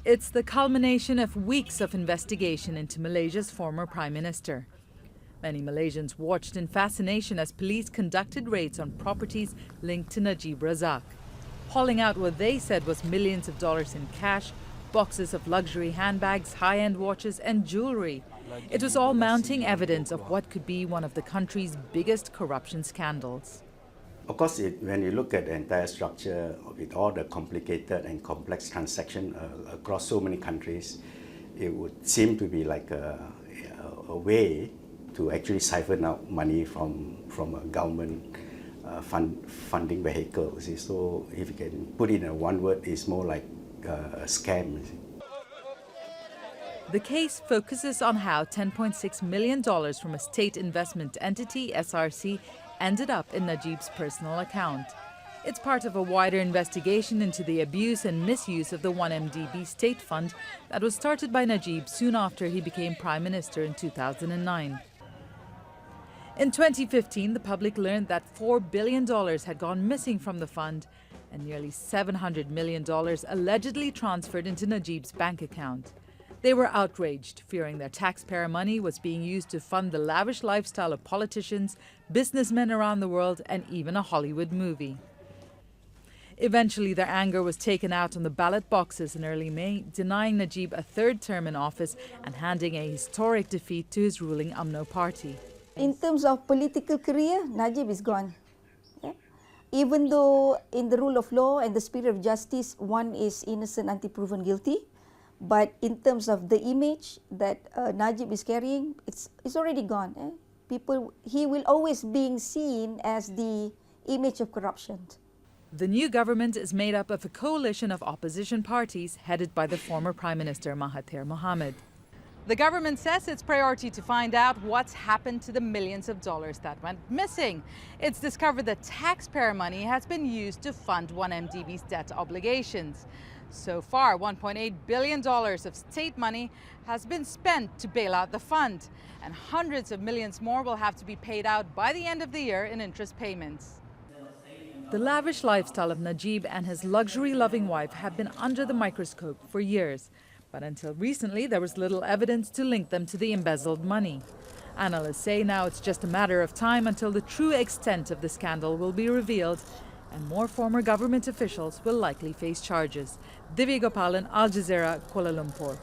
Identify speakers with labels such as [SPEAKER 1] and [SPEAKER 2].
[SPEAKER 1] It's the culmination of weeks of investigation into Malaysia's former Prime Minister. Many Malaysians watched in fascination as police conducted raids on properties linked to Najib Razak, hauling out what they said was millions of dollars in cash, boxes of luxury handbags, high-end watches and jewelry. It was all mounting evidence of what could be one of the country's biggest corruption scandals.
[SPEAKER 2] Of course, when you look at the entire structure with all the complicated and complex transactions across so many countries, it would seem to be like a way to actually siphon out money from a government funding vehicle. See? So if you can put it in one word, it's more like a scam. See?
[SPEAKER 1] The case focuses on how $10.6 million from a state investment entity, SRC, ended up in Najib's personal account. It's part of a wider investigation into the abuse and misuse of the 1MDB state fund that was started by Najib soon after he became Prime Minister in 2009. In 2015, the public learned that $4 billion had gone missing from the fund and nearly $700 million allegedly transferred into Najib's bank account. They were outraged, fearing their taxpayer money was being used to fund the lavish lifestyle of politicians, businessmen around the world, and even a Hollywood movie. Eventually, their anger was taken out on the ballot boxes in early May, denying Najib a third term in office and handing a historic defeat to his ruling UMNO party.
[SPEAKER 3] In terms of political career, Najib is gone. Yeah? Even though in the rule of law and the spirit of justice, one is innocent until proven guilty, but in terms of the image that Najib is carrying, it's already gone. He will always be seen as the image of corruption.
[SPEAKER 1] The new government is made up of a coalition of opposition parties headed by the former Prime Minister Mahathir Mohamad. The government says its priority to find out what's happened to the millions of dollars that went missing. It's discovered that taxpayer money has been used to fund 1MDB's debt obligations. So far, $1.8 billion of state money has been spent to bail out the fund, and hundreds of millions more will have to be paid out by the end of the year in interest payments. The lavish lifestyle of Najib and his luxury-loving wife have been under the microscope for years. But until recently, there was little evidence to link them to the embezzled money. Analysts say now it's just a matter of time until the true extent of the scandal will be revealed, and more former government officials will likely face charges. Divya, Gopalan, Al Jazeera, Kuala Lumpur.